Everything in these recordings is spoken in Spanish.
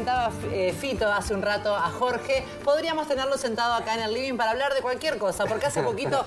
presentaba Fito hace un rato a Jorge, podríamos tenerlo sentado acá en el living para hablar de cualquier cosa, porque hace poquito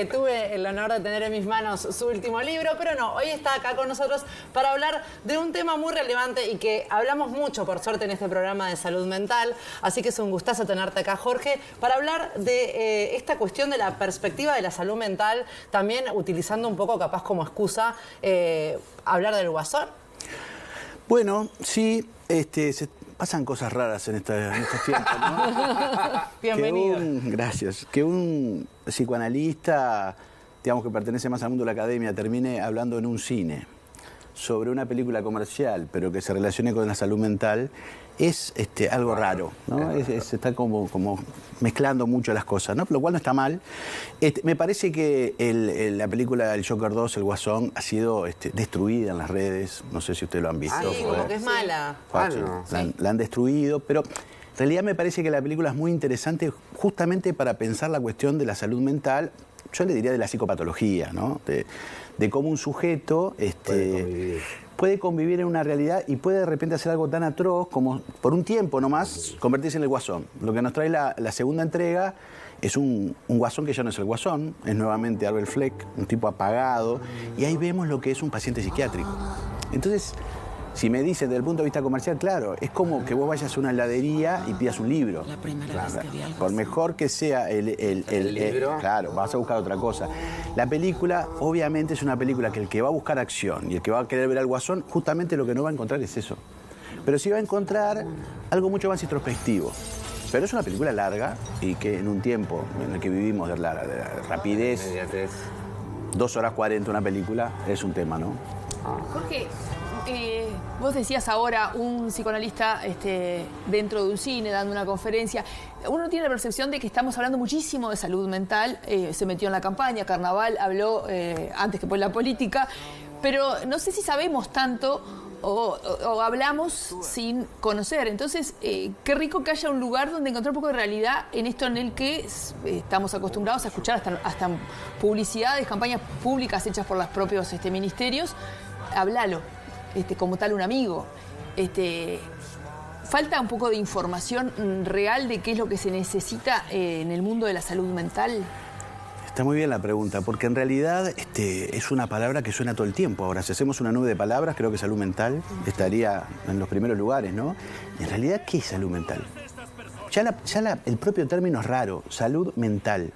tuve el honor de tener en mis manos su último libro, pero no, hoy está acá con nosotros para hablar de un tema muy relevante y que hablamos mucho, por suerte, en este programa de salud mental, así que es un gustazo tenerte acá, Jorge, para hablar de esta cuestión de la perspectiva de la salud mental, también utilizando un poco, capaz como excusa, hablar del Guasón. Bueno, sí, se pasan cosas raras en estos tiempos, ¿no? Bienvenido. Gracias. Que un psicoanalista, digamos que pertenece más al mundo de la academia, termine hablando en un cine sobre una película comercial, pero que se relacione con la salud mental, es algo raro, ¿no? Está como mezclando mucho las cosas, ¿no? Lo cual no está mal. Me parece que la película El Joker 2, El Guasón, ha sido destruida en las redes. No sé si ustedes lo han visto. Sí, como que es mala. La han destruido, pero en realidad me parece que la película es muy interesante justamente para pensar la cuestión de la salud mental, yo le diría de la psicopatología, ¿no? De cómo un sujeto puede convivir en una realidad y puede de repente hacer algo tan atroz como, por un tiempo nomás, convertirse en el Guasón. Lo que nos trae la segunda entrega es un Guasón que ya no es el Guasón, es nuevamente Albert Fleck, un tipo apagado, y ahí vemos lo que es un paciente psiquiátrico. Entonces, si me dicen desde el punto de vista comercial, claro, es como que vos vayas a una heladería y pidas un libro. La primera vez que vi algo por mejor que sea el libro, claro, vas a buscar otra cosa. La película, obviamente, es una película que el que va a buscar acción y el que va a querer ver al Guasón, justamente lo que no va a encontrar es eso. Pero sí va a encontrar algo mucho más introspectivo. Pero es una película larga y que en un tiempo en el que vivimos de la rapidez, 2 horas 40 una película, es un tema, ¿no? Jorge, vos decías ahora un psicoanalista dentro de un cine, dando una conferencia. Uno tiene la percepción de que estamos hablando muchísimo de salud mental. Se metió en la campaña, Carnaval habló antes que por la política. Pero no sé si sabemos tanto o hablamos sin conocer. Entonces, qué rico que haya un lugar donde encontrar un poco de realidad en esto en el que estamos acostumbrados a escuchar hasta publicidades, campañas públicas hechas por los propios ministerios. Háblalo. Como tal un amigo. ¿Falta un poco de información real de qué es lo que se necesita en el mundo de la salud mental? Está muy bien la pregunta, porque en realidad es una palabra que suena todo el tiempo. Ahora, si hacemos una nube de palabras, creo que salud mental estaría en los primeros lugares, ¿no? En realidad, ¿qué es salud mental? El propio término es raro, salud mental.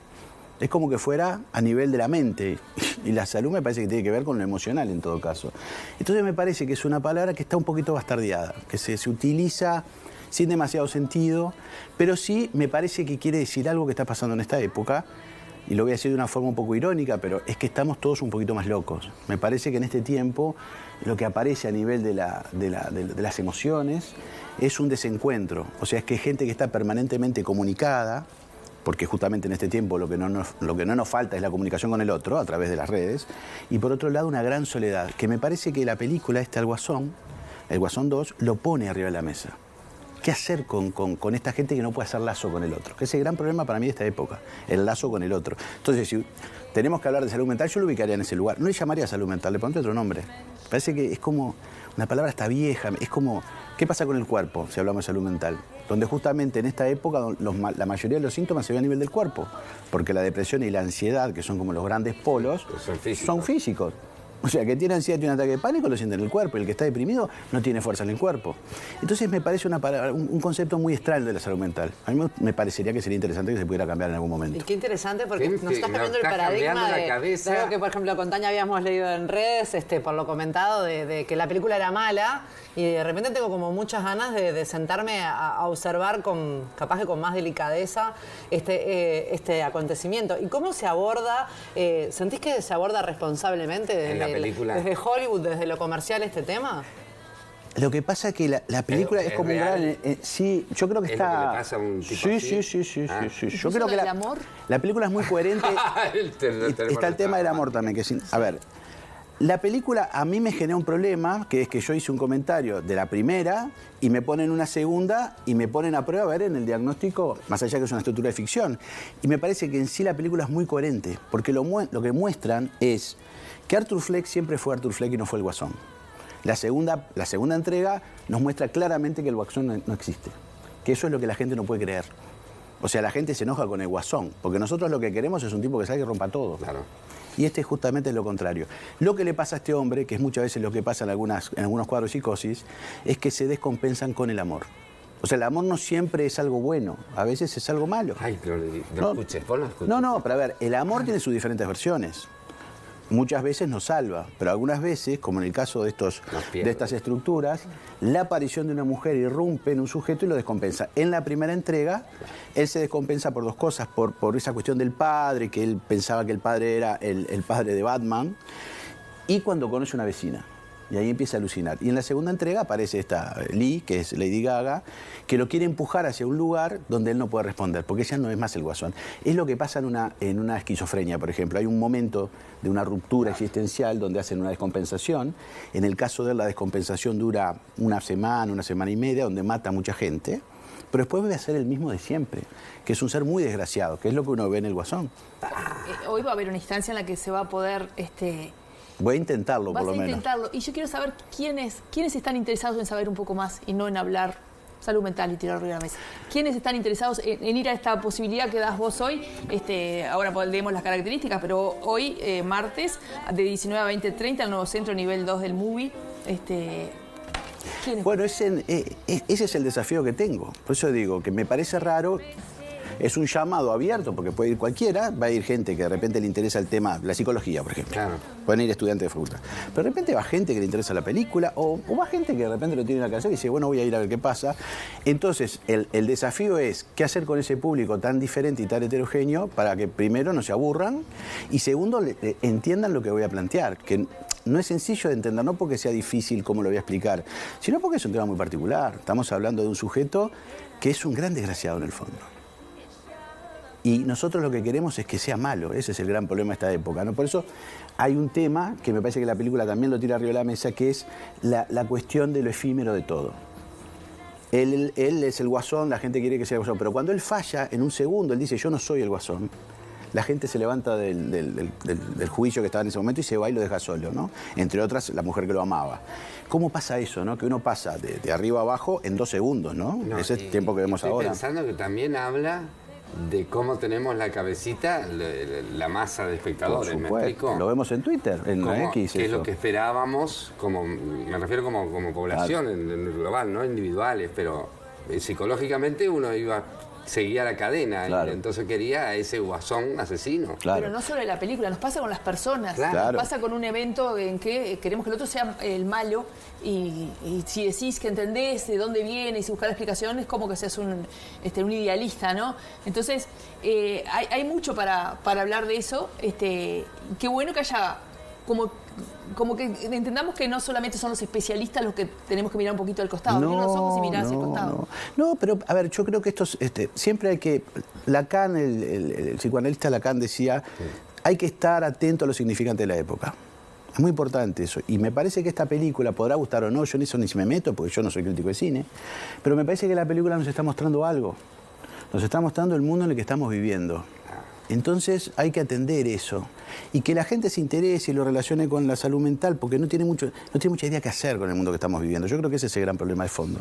Es como que fuera a nivel de la mente. Y la salud me parece que tiene que ver con lo emocional en todo caso. Entonces me parece que es una palabra que está un poquito bastardeada, que se utiliza sin demasiado sentido, pero sí me parece que quiere decir algo que está pasando en esta época, y lo voy a decir de una forma un poco irónica, pero es que estamos todos un poquito más locos. Me parece que en este tiempo lo que aparece a nivel de las emociones es un desencuentro. O sea, es que hay gente que está permanentemente comunicada, porque justamente en este tiempo lo que no nos falta es la comunicación con el otro a través de las redes, y por otro lado una gran soledad, que me parece que la película El Guasón 2, lo pone arriba de la mesa. ¿Qué hacer con esta gente que no puede hacer lazo con el otro? Que es el gran problema para mí de esta época, el lazo con el otro. Entonces, si tenemos que hablar de salud mental, yo lo ubicaría en ese lugar. No le llamaría salud mental, le pondría otro nombre. Parece que es como una palabra hasta vieja, es como, ¿qué pasa con el cuerpo si hablamos de salud mental? Donde justamente en esta época la mayoría de los síntomas se ven a nivel del cuerpo, porque la depresión y la ansiedad, que son como los grandes polos, son físicos. O sea, que tiene ansiedad y un ataque de pánico lo siente en el cuerpo, y el que está deprimido no tiene fuerza en el cuerpo. Entonces me parece un concepto muy extraño de la salud mental. A mí me parecería que sería interesante que se pudiera cambiar en algún momento. Y qué interesante, porque nos estás cambiando el paradigma de algo que, por ejemplo, con Tania habíamos leído en redes, por lo comentado, de que la película era mala, y de repente tengo como muchas ganas de sentarme a observar capaz que con más delicadeza este acontecimiento. ¿Y cómo se aborda? ¿Sentís que se aborda responsablemente desde Hollywood, desde lo comercial, este tema? Lo que pasa es que la película es como un gran... sí, yo creo que está... ¿Es lo que le pasa a un tipo así? Sí. Yo creo que amor? La película es muy coherente. Está el tema del amor también. A ver, la película a mí me genera un problema, que es que yo hice un comentario de la primera y me ponen una segunda y me ponen a prueba, a ver, en el diagnóstico, más allá que es una estructura de ficción. Y me parece que en sí la película es muy coherente, porque lo que muestran es que Arthur Fleck siempre fue Arthur Fleck y no fue el Guasón. La segunda entrega nos muestra claramente que el Guasón no existe, que eso es lo que la gente no puede creer. O sea, la gente se enoja con el Guasón, porque nosotros lo que queremos es un tipo que salga y rompa todo. Claro. Y este justamente es lo contrario. Lo que le pasa a este hombre, que es muchas veces lo que pasa en algunos cuadros de psicosis, es que se descompensan con el amor. O sea, el amor no siempre es algo bueno, a veces es algo malo. Ay, pero no escuches, vos no escuches. No, pero a ver, el amor tiene sus diferentes versiones. Muchas veces nos salva, pero algunas veces, como en el caso de estas estructuras, la aparición de una mujer irrumpe en un sujeto y lo descompensa. En la primera entrega, él se descompensa por dos cosas, por esa cuestión del padre, que él pensaba que el padre era el padre de Batman, y cuando conoce una vecina. Y ahí empieza a alucinar. Y en la segunda entrega aparece esta Lee, que es Lady Gaga, que lo quiere empujar hacia un lugar donde él no puede responder, porque ella no es más el Guasón. Es lo que pasa en una esquizofrenia, por ejemplo. Hay un momento de una ruptura existencial donde hacen una descompensación. En el caso de él, la descompensación dura una semana y media, donde mata a mucha gente. Pero después vuelve a ser el mismo de siempre, que es un ser muy desgraciado, que es lo que uno ve en el Guasón. Hoy va a haber una instancia en la que se va a poder... Voy a intentarlo, por lo menos. Vas a intentarlo. Y yo quiero saber quiénes están interesados en saber un poco más y no en hablar salud mental y tirar arriba de la mesa. ¿Quiénes están interesados en ir a esta posibilidad que das vos hoy? Ahora leemos las características, pero hoy, martes, de 19 a 20:30, el nuevo centro nivel 2 del MUBI. Bueno, ese es el desafío que tengo. Por eso digo que me parece raro. Es un llamado abierto, porque puede ir cualquiera, va a ir gente que de repente le interesa el tema, la psicología, por ejemplo. Claro. Pueden ir estudiantes de facultad. Pero de repente va gente que le interesa la película, o va gente que de repente lo tiene en la cabeza y dice, bueno, voy a ir a ver qué pasa. Entonces, el desafío es qué hacer con ese público tan diferente y tan heterogéneo para que primero no se aburran y segundo entiendan lo que voy a plantear, que no es sencillo de entender, no porque sea difícil como lo voy a explicar, sino porque es un tema muy particular. Estamos hablando de un sujeto que es un gran desgraciado en el fondo. Y nosotros lo que queremos es que sea malo, ese es el gran problema de esta época, ¿no? Por eso hay un tema que me parece que la película también lo tira arriba de la mesa, que es la cuestión de lo efímero de todo. Él es el Guasón, la gente quiere que sea el Guasón, pero cuando él falla, en un segundo, él dice, yo no soy el Guasón, la gente se levanta del juicio que estaba en ese momento y se va y lo deja solo, ¿no? Entre otras, la mujer que lo amaba. ¿Cómo pasa eso, no? Que uno pasa de arriba a abajo en 2 segundos, ¿no? Ese es el tiempo que vemos ahora. Estoy pensando que también habla de cómo tenemos la cabecita, la masa de espectadores, ¿me explico? Lo vemos en Twitter, en X. Que es lo que esperábamos, me refiero como población, claro, en global, no individuales, pero psicológicamente uno seguía la cadena, claro, y entonces quería a ese Guasón asesino. Claro. Pero no solo en la película, nos pasa con las personas, claro, nos pasa con un evento en que queremos que el otro sea el malo y si decís que entendés de dónde viene y si buscas la explicación es como que seas un idealista, ¿no? Entonces hay mucho para hablar de eso. Qué bueno que haya como que entendamos que no solamente son los especialistas los que tenemos que mirar un poquito al costado, abrir los ojos y mirar hacia el costado. No, pero a ver, yo creo que siempre hay que... Lacan, el psicoanalista Lacan decía, hay que estar atento a lo significante de la época. Es muy importante eso. Y me parece que esta película, podrá gustar o no, yo en eso ni se me meto, porque yo no soy crítico de cine, pero me parece que la película nos está mostrando algo. Nos está mostrando el mundo en el que estamos viviendo. Entonces hay que atender eso y que la gente se interese y lo relacione con la salud mental porque no tiene mucha idea qué hacer con el mundo que estamos viviendo. Yo creo que ese es el gran problema de fondo.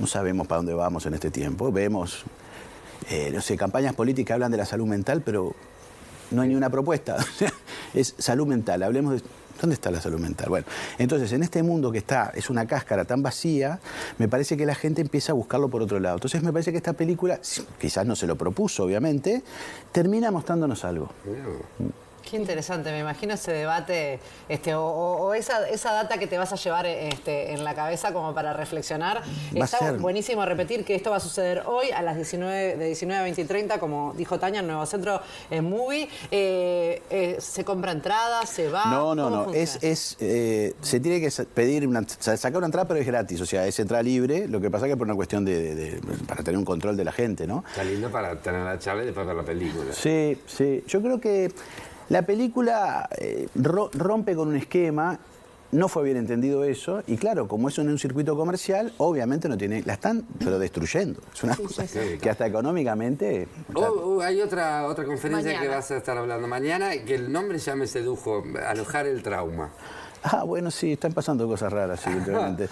No sabemos para dónde vamos en este tiempo. Vemos, campañas políticas que hablan de la salud mental, pero no hay ni una propuesta. Es salud mental. Hablemos de... ¿Dónde está la salud mental? Bueno, entonces en este mundo que es una cáscara tan vacía, me parece que la gente empieza a buscarlo por otro lado. Entonces me parece que esta película, quizás no se lo propuso obviamente, termina mostrándonos algo. Qué interesante, me imagino ese debate o esa data que te vas a llevar en la cabeza como para reflexionar. Está buenísimo repetir que esto va a suceder hoy a las 19 a 20:30, como dijo Tania, en Nuevo Centro MUBI. ¿Se compra entrada? ¿Se va? No. Se tiene que pedir sacar una entrada, pero es gratis, o sea, es entrada libre. Lo que pasa es que por una cuestión para tener un control de la gente, ¿no? Está lindo para tener la charla y después ver la película. Sí. Yo creo que la película rompe con un esquema no fue bien entendido eso, y claro, como eso en un circuito comercial, obviamente no tiene, la están pero destruyendo. Es una cosa que hasta económicamente... Hay otra conferencia mañana que vas a estar hablando mañana, que el nombre ya me sedujo, Alojar el Trauma. Ah, bueno, sí, están pasando cosas raras, sí, últimamente.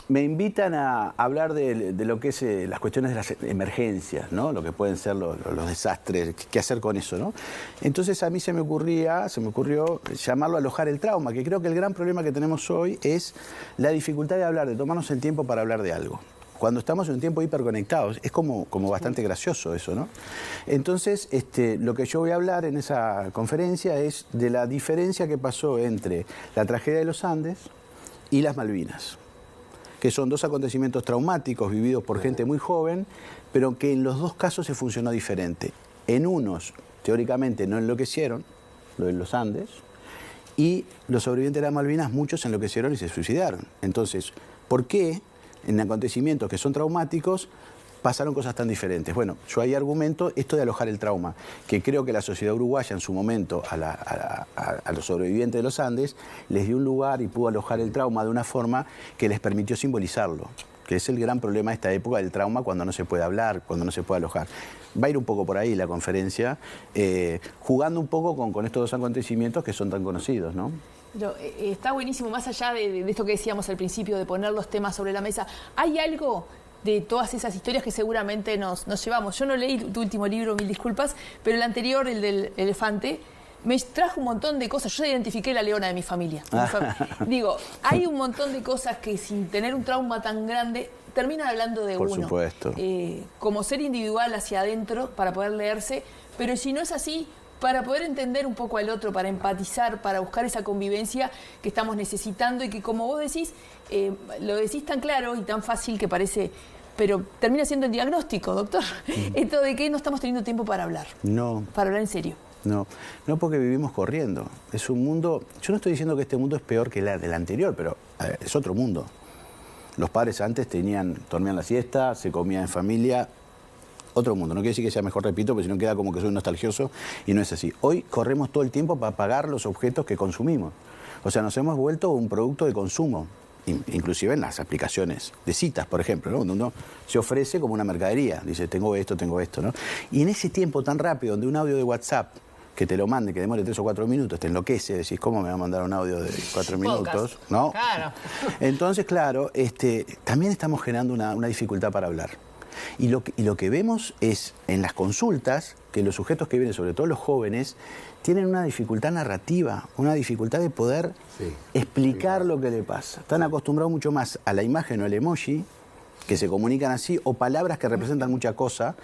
Me invitan a hablar de lo que es las cuestiones de las emergencias, ¿no? Lo que pueden ser los desastres, qué hacer con eso, ¿no? Entonces a mí se me ocurrió llamarlo Alojar el Trauma, que creo que el gran problema que tenemos hoy es la dificultad de hablar, de tomarnos el tiempo para hablar de algo. Cuando estamos en un tiempo hiperconectados, es como bastante gracioso eso, ¿no? Entonces, lo que yo voy a hablar en esa conferencia es de la diferencia que pasó entre la tragedia de los Andes y las Malvinas, que son dos acontecimientos traumáticos vividos por gente muy joven, pero que en los dos casos se funcionó diferente. En unos, teóricamente, no enloquecieron, lo de los Andes, y los sobrevivientes de las Malvinas, muchos enloquecieron y se suicidaron. Entonces, ¿por qué en acontecimientos que son traumáticos pasaron cosas tan diferentes? Bueno, yo ahí argumento esto de alojar el trauma, que creo que la sociedad uruguaya en su momento a los sobrevivientes de los Andes les dio un lugar y pudo alojar el trauma de una forma que les permitió simbolizarlo, que es el gran problema de esta época del trauma, cuando no se puede hablar, cuando no se puede alojar. Va a ir un poco por ahí la conferencia, jugando un poco con estos dos acontecimientos que son tan conocidos, ¿no? Pero está buenísimo, más allá de esto que decíamos al principio, de poner los temas sobre la mesa. ¿Hay algo de todas esas historias que seguramente nos llevamos? Yo no leí tu último libro, mil disculpas, pero el anterior, el del elefante, me trajo un montón de cosas. Yo identifiqué la leona de mi familia. Digo, hay un montón de cosas que sin tener un trauma tan grande terminan hablando de uno. Por supuesto. Como ser individual hacia adentro para poder leerse, pero si no es así, para poder entender un poco al otro, para empatizar, para buscar esa convivencia que estamos necesitando y que, como vos decís, lo decís tan claro y tan fácil que parece, pero termina siendo el diagnóstico, doctor. Esto de que no estamos teniendo tiempo para hablar. No. Para hablar en serio. No porque vivimos corriendo. Es un mundo... Yo no estoy diciendo que este mundo es peor que el anterior, pero es otro mundo. Los padres antes dormían la siesta, se comía en familia... Otro mundo, no quiere decir que sea mejor, repito, porque si no queda como que soy nostalgioso y no es así. Hoy corremos todo el tiempo para pagar los objetos que consumimos. O sea, nos hemos vuelto un producto de consumo, inclusive en las aplicaciones de citas, por ejemplo, ¿no? Donde uno se ofrece como una mercadería, dice, tengo esto, ¿no? Y en ese tiempo tan rápido, donde un audio de WhatsApp que te lo mande, que demore 3 o 4 minutos, te enloquece, decís, ¿cómo me va a mandar un audio de 4 minutos? ¿No? Claro. Entonces, claro, también estamos generando una dificultad para hablar. Y lo que vemos es en las consultas que los sujetos que vienen, sobre todo los jóvenes, tienen una dificultad narrativa, una dificultad de poder explicar lo que le pasa. Están acostumbrados mucho más a la imagen o el emoji, que se comunican así, o palabras que representan mucha cosa,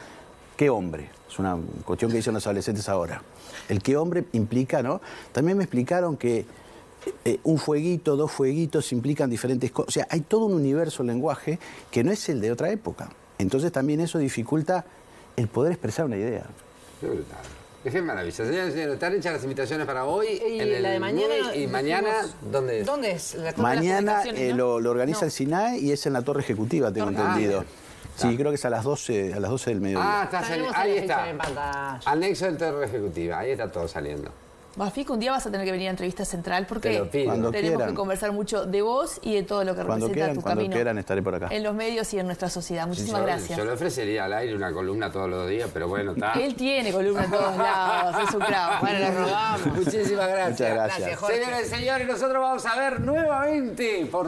que hombre. Es una cuestión que dicen los adolescentes ahora. El que hombre implica, ¿no? También me explicaron que un fueguito, 2 fueguitos implican diferentes cosas. O sea, hay todo un universo del lenguaje que no es el de otra época. Entonces también eso dificulta el poder expresar una idea. Qué brutal. Qué maravilloso. Señores, están hechas las invitaciones para hoy. Y la de mañana. Y mañana, ¿dónde es? ¿Dónde es? Mañana ¿no? lo organiza el SINAE y es en la Torre Ejecutiva, tengo entendido. Sí, creo que es a las 12 del mediodía. Está saliendo. Ahí está. Anexo del Torre Ejecutiva. Ahí está todo saliendo. Bafico, un día vas a tener que venir a Entrevista Central porque Cuando tenemos quieran. que conversar mucho de vos y de todo lo que representa tu camino. Cuando quieran estaré por acá. En los medios y en nuestra sociedad. Muchísimas gracias. Yo le ofrecería al aire una columna todos los días, pero bueno, está. Él tiene columna en todos lados, es un crack. Bueno, lo robamos. Muchísimas gracias. Muchas gracias. Señores y señores, nosotros vamos a ver nuevamente por